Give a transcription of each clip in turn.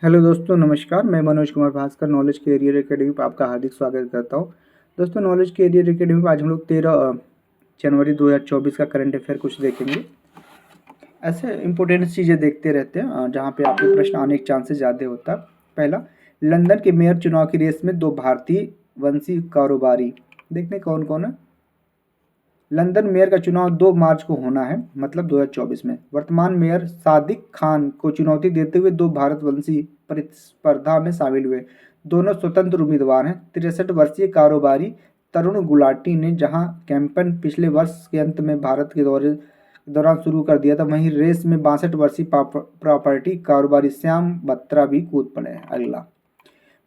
Hello दोस्तों, नमस्कार। मैं Manoj Kumar Bhaskar knowledge career academy पर आपका हार्दिक स्वागत करता हूं। दोस्तों, नॉलेज कैरियर एकेडमी पर आज हम लोग 13 जनवरी 2024 का करंट अफेयर कुछ देखेंगे। ऐसे इंपॉर्टेंट चीज़ें देखते रहते हैं जहां पे आपके प्रश्न आने के चांसेस ज़्यादा होता है। पहला, लंदन के मेयर चुनाव की रेस में 2 भारतीय वंशी कारोबारी। देखते हैं कौन कौन है। लंदन मेयर का चुनाव 2 मार्च को होना है, मतलब 2024 में। वर्तमान मेयर सादिक खान को चुनौती देते हुए 2 भारतवंशी प्रतिस्पर्धा में शामिल हुए। दोनों स्वतंत्र उम्मीदवार हैं। 63 वर्षीय कारोबारी तरुण गुलाटी ने जहां कैंपेन पिछले वर्ष के अंत में भारत के दौरान शुरू कर दिया था, वहीं रेस में 62 वर्षीय प्रॉपर्टी कारोबारी श्याम बत्रा भी कूद पड़े हैं। अगला,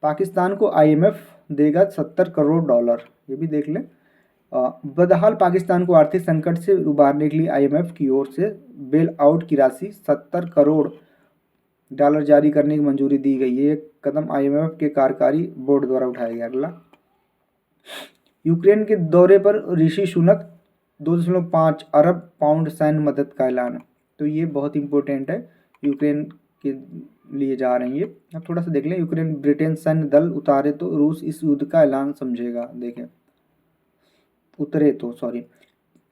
पाकिस्तान को IMF देगा $70 करोड़। ये भी देख लें। बदहाल पाकिस्तान को आर्थिक संकट से उबारने के लिए IMF की ओर से बेल आउट की राशि $70 करोड़ जारी करने की मंजूरी दी गई है। ये कदम IMF के कार्यकारी बोर्ड द्वारा उठाया गया। अगला, यूक्रेन के दौरे पर ऋषि सुनक 2.5 अरब पाउंड सैन्य मदद का ऐलान। तो ये बहुत इंपॉर्टेंट है, यूक्रेन के लिए जा रही है। अब थोड़ा सा देख लें। यूक्रेन ब्रिटेन सैन्य दल उतारे तो रूस इस युद्ध का ऐलान समझेगा। देखें, उतरे तो सॉरी।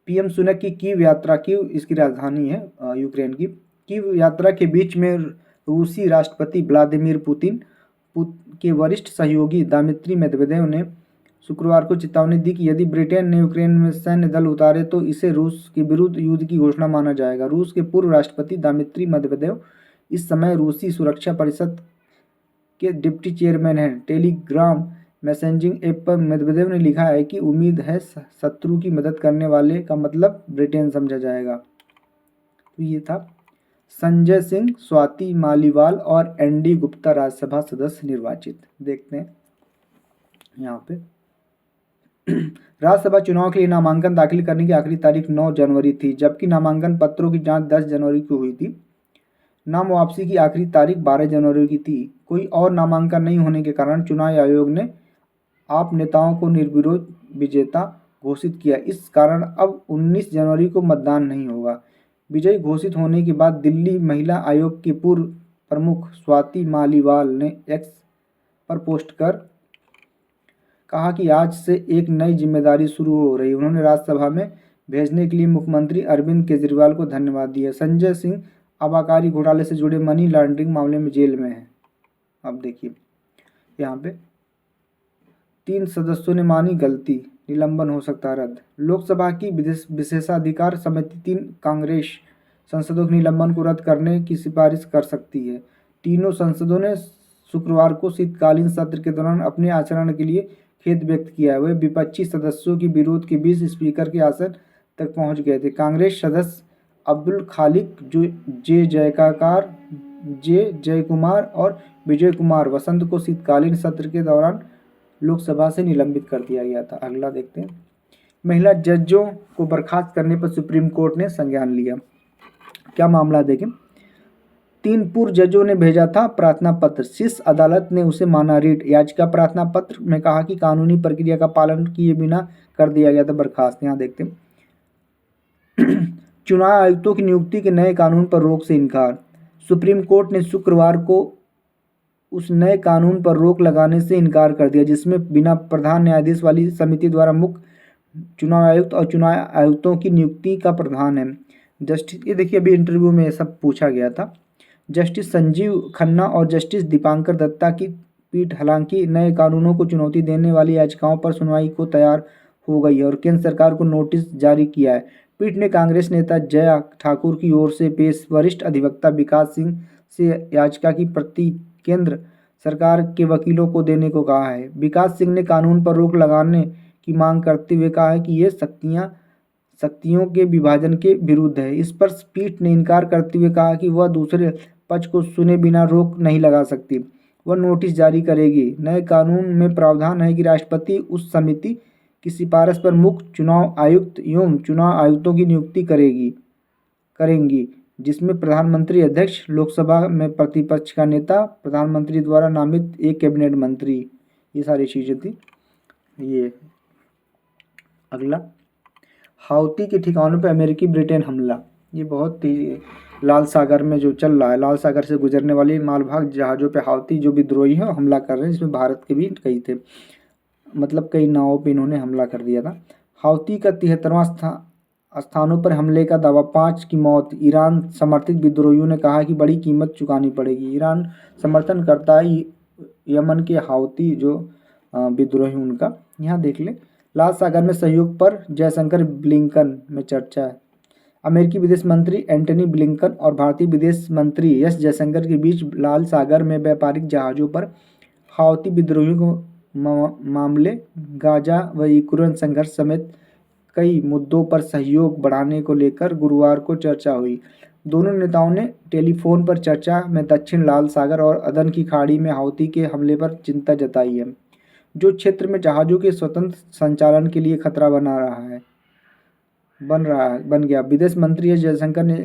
PM सुनक की कीव यात्रा, कीव इसकी राजधानी है यूक्रेन की। कीव यात्रा के बीच में रूसी राष्ट्रपति व्लादिमीर पुतिन के वरिष्ठ सहयोगी दिमित्री मेदवेदेव ने शुक्रवार को चेतावनी दी कि यदि ब्रिटेन ने यूक्रेन में सैन्य दल उतारे तो इसे रूस के विरुद्ध युद्ध की घोषणा माना जाएगा। रूस के पूर्व राष्ट्रपति दिमित्री मेदवेदेव इस समय रूसी सुरक्षा परिषद के डिप्टी चेयरमैन हैं। टेलीग्राम मैसेजिंग ऐप पर मेदवेदेव ने लिखा है कि उम्मीद है शत्रु की मदद करने वाले का मतलब ब्रिटेन समझा जाएगा। तो ये था। संजय सिंह, स्वाति मालीवाल और ND गुप्ता राज्यसभा सदस्य निर्वाचित। देखते हैं यहाँ पे। राज्यसभा चुनाव के लिए नामांकन दाखिल करने की आखिरी तारीख 9 जनवरी थी, जबकि नामांकन पत्रों की जांच 10 जनवरी को हुई थी। नाम वापसी की आखिरी तारीख 12 जनवरी की थी। कोई और नामांकन नहीं होने के कारण चुनाव आयोग ने आप नेताओं को निर्विरोध विजेता घोषित किया। इस कारण अब 19 जनवरी को मतदान नहीं होगा। विजयी घोषित होने के बाद दिल्ली महिला आयोग की पूर्व प्रमुख स्वाति मालीवाल ने X पर पोस्ट कर कहा कि आज से एक नई जिम्मेदारी शुरू हो रही है। उन्होंने राज्यसभा में भेजने के लिए मुख्यमंत्री अरविंद केजरीवाल को धन्यवाद दिया। संजय सिंह आबकारी घोटाले से जुड़े मनी लॉन्ड्रिंग मामले में जेल में हैं। अब देखिए यहाँ पे 3 सदस्यों ने मानी गलती, निलंबन हो सकता है रद्द। लोकसभा की विशेषाधिकार समिति 3 कांग्रेस सांसदों के निलंबन को रद्द करने की सिफारिश कर सकती है। तीनों सांसदों ने शुक्रवार को शीतकालीन सत्र के दौरान अपने आचरण के लिए खेद व्यक्त किया है। वे विपक्षी सदस्यों के विरोध के बीच स्पीकर के आसन तक पहुंच गए थे। कांग्रेस सदस्य अब्दुल खालिक, जे जयकुमार और विजय कुमार वसंत को शीतकालीन सत्र के दौरान लोकसभा से निलंबित कर दिया गया था। अगला देखते हैं। महिला जजों को बर्खास्त करने पर सुप्रीम कोर्ट ने संज्ञान लिया। क्या मामला देखें। 3 पूर्व जजों ने भेजा था प्रार्थना पत्र। शीर्ष अदालत ने उसे माना रिट। याचिका प्रार्थना पत्र में कहा कि कानूनी प्रक्रिया का पालन किए बिना कर दिया गया था बर्खास्त। यहाँ देखते हैं। चुनाव आयुक्तों की नियुक्ति के नए कानून पर रोक से इनकार। सुप्रीम कोर्ट ने शुक्रवार को उस नए कानून पर रोक लगाने से इनकार कर दिया जिसमें बिना प्रधान न्यायाधीश वाली समिति द्वारा मुख्य चुनाव आयुक्त और चुनाव आयुक्तों की नियुक्ति का प्रावधान है। जस्टिस, ये देखिए अभी इंटरव्यू में सब पूछा गया था। जस्टिस संजीव खन्ना और जस्टिस दीपांकर दत्ता की पीठ हालांकि नए कानूनों को चुनौती देने वाली याचिकाओं पर सुनवाई को तैयार हो गई है और केंद्र सरकार को नोटिस जारी किया है। पीठ ने कांग्रेस नेता जया ठाकुर की ओर से पेश वरिष्ठ अधिवक्ता विकास सिंह से याचिका की प्रति केंद्र सरकार के वकीलों को देने को कहा है। विकास सिंह ने कानून पर रोक लगाने की मांग करते हुए कहा है कि ये शक्तियों के विभाजन के विरुद्ध है। इस पर पीठ ने इनकार करते हुए कहा कि वह दूसरे पक्ष को सुने बिना रोक नहीं लगा सकती, वह नोटिस जारी करेगी। नए कानून में प्रावधान है कि राष्ट्रपति उस समिति की सिफारिश पर मुख्य चुनाव आयुक्त एवं चुनाव आयुक्तों की नियुक्ति करेंगी जिसमें प्रधानमंत्री अध्यक्ष, लोकसभा में प्रतिपक्ष का नेता, प्रधानमंत्री द्वारा नामित एक कैबिनेट मंत्री, ये सारी चीज़ें थी। ये अगला, हाउती के ठिकानों पर अमेरिकी ब्रिटेन हमला। ये बहुत ही लाल सागर में जो चल रहा है, लाल सागर से गुजरने वाली मालवाहक जहाज़ों पे हाउती जो विद्रोही हैं हमला कर रहे हैं, जिसमें भारत के भी कई थे, मतलब कई नावों पे इन्होंने हमला कर दिया था। हाउती का 73वां स्थानों पर हमले का दावा, 5 की मौत। ईरान समर्थित विद्रोहियों ने कहा कि बड़ी कीमत चुकानी पड़ेगी। ईरान समर्थन करता है यमन के हाउती जो विद्रोही उनका। यहाँ देख लें, लाल सागर में सहयोग पर जयशंकर ब्लिंकन में चर्चा है। अमेरिकी विदेश मंत्री एंटनी ब्लिंकन और भारतीय विदेश मंत्री एस जयशंकर के बीच लाल सागर में व्यापारिक जहाज़ों पर हाउती विद्रोहियों को मामले, गाजा व यूक्रेन संघर्ष समेत कई मुद्दों पर सहयोग बढ़ाने को लेकर गुरुवार को चर्चा हुई। दोनों नेताओं ने टेलीफोन पर चर्चा में दक्षिण लाल सागर और अदन की खाड़ी में हाउती के हमले पर चिंता जताई है, जो क्षेत्र में जहाज़ों के स्वतंत्र संचालन के लिए खतरा बन गया। विदेश मंत्री एस जयशंकर ने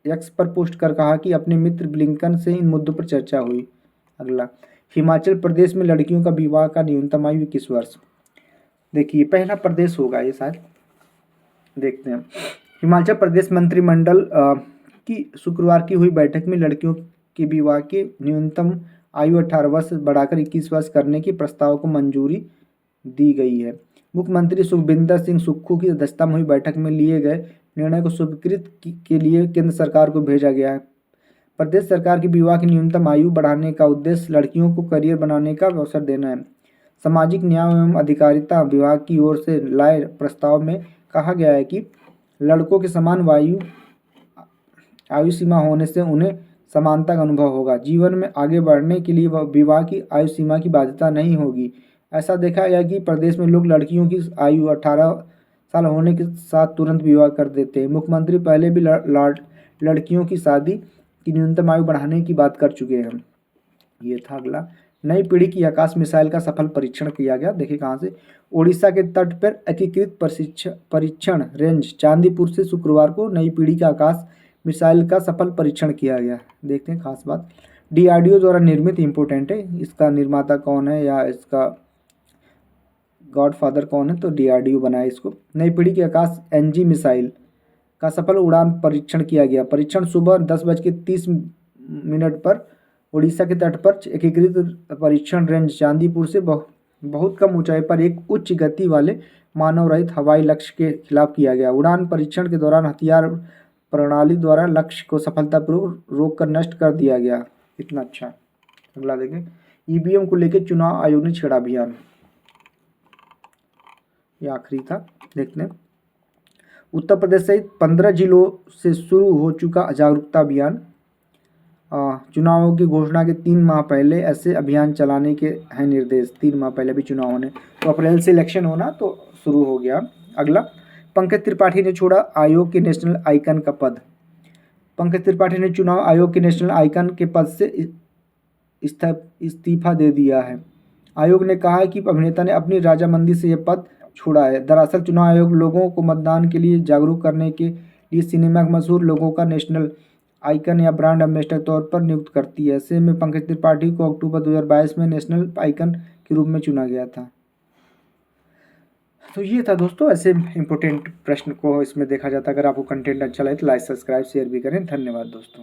एक्स पर पोस्ट कर कहा कि अपने मित्र ब्लिंकन से इन मुद्दों पर चर्चा हुई। अगला, हिमाचल प्रदेश में लड़कियों का विवाह का न्यूनतम आयु 21 वर्ष। देखिए, पहला प्रदेश होगा ये शायद, देखते हैं। हिमाचल प्रदेश मंत्रिमंडल की शुक्रवार की हुई बैठक में लड़कियों के विवाह की न्यूनतम आयु 18 वर्ष बढ़ाकर 21 वर्ष करने के प्रस्ताव को मंजूरी दी गई है। मुख्यमंत्री सुखविंदर सिंह सुक्खू की अध्यक्षता में हुई बैठक में लिए गए निर्णय को स्वीकृति के लिए केंद्र सरकार को भेजा गया है। प्रदेश सरकार की विवाह की न्यूनतम आयु बढ़ाने का उद्देश्य लड़कियों को करियर बनाने का अवसर देना है। सामाजिक न्याय एवं अधिकारिता विभाग की ओर से लाए प्रस्ताव में कहा गया है कि लड़कों के समान आयु सीमा होने से उन्हें समानता का अनुभव होगा। जीवन में आगे बढ़ने के लिए विवाह की आयु सीमा की बाध्यता नहीं होगी। ऐसा देखा गया कि प्रदेश में लोग लड़कियों की आयु 18 साल होने के साथ तुरंत विवाह कर देते हैं। मुख्यमंत्री पहले भी लड़कियों की शादी की न्यूनतम आयु बढ़ाने की बात कर चुके हैं। ये था अगला, नई पीढ़ी की आकाश मिसाइल का सफल परीक्षण किया गया। देखिए कहाँ से, ओडिशा के तट पर एकीकृत परीक्षण रेंज चांदीपुर से शुक्रवार को नई पीढ़ी का आकाश मिसाइल का सफल परीक्षण किया गया। देखते हैं खास बात, डीआरडीओ द्वारा निर्मित, इम्पोर्टेंट है, इसका निर्माता कौन है या इसका गॉडफादर कौन है, तो डीआरडीओ बनाया इसको। नई पीढ़ी के आकाश एनजी मिसाइल का सफल उड़ान परीक्षण किया गया। परीक्षण सुबह 10:30 पर उड़ीसा के तट पर एकीकृत परीक्षण रेंज चांदीपुर से बहुत कम ऊंचाई पर एक उच्च गति वाले मानव रहित हवाई लक्ष्य के खिलाफ किया गया। उड़ान परीक्षण के दौरान हथियार प्रणाली द्वारा लक्ष्य को सफलतापूर्वक रोककर नष्ट कर दिया गया। इतना अच्छा। अगला देखें, ईवीएम को लेकर चुनाव आयोग ने छेड़ा अभियान। ये आखिरी था, देखते हैं। उत्तर प्रदेश सहित 15 जिलों से शुरू हो चुका जागरूकता अभियान। चुनावों की घोषणा के 3 माह पहले ऐसे अभियान चलाने के हैं निर्देश। 3 माह पहले भी चुनाव होने, तो अप्रैल से इलेक्शन होना, तो शुरू हो गया। अगला, पंकज त्रिपाठी ने छोड़ा आयोग के नेशनल आइकन का पद। पंकज त्रिपाठी ने चुनाव आयोग के नेशनल आइकन के पद से इस्तीफा दे दिया है। आयोग ने कहा है कि अभिनेता ने अपनी रजामंदी से यह पद छोड़ा है। दरअसल चुनाव आयोग लोगों को मतदान के लिए जागरूक करने के लिए सिनेमा के मशहूर लोगों का नेशनल आइकन या ब्रांड एम्बेसडर के तौर पर नियुक्त करती है। ऐसे में पंकज त्रिपाठी को अक्टूबर 2022 में नेशनल आइकन के रूप में चुना गया था। तो ये था दोस्तों, ऐसे इंपॉर्टेंट प्रश्न को इसमें देखा जाता है। अगर आपको कंटेंट अच्छा लगे तो लाइक, सब्सक्राइब, शेयर भी करें। धन्यवाद दोस्तों।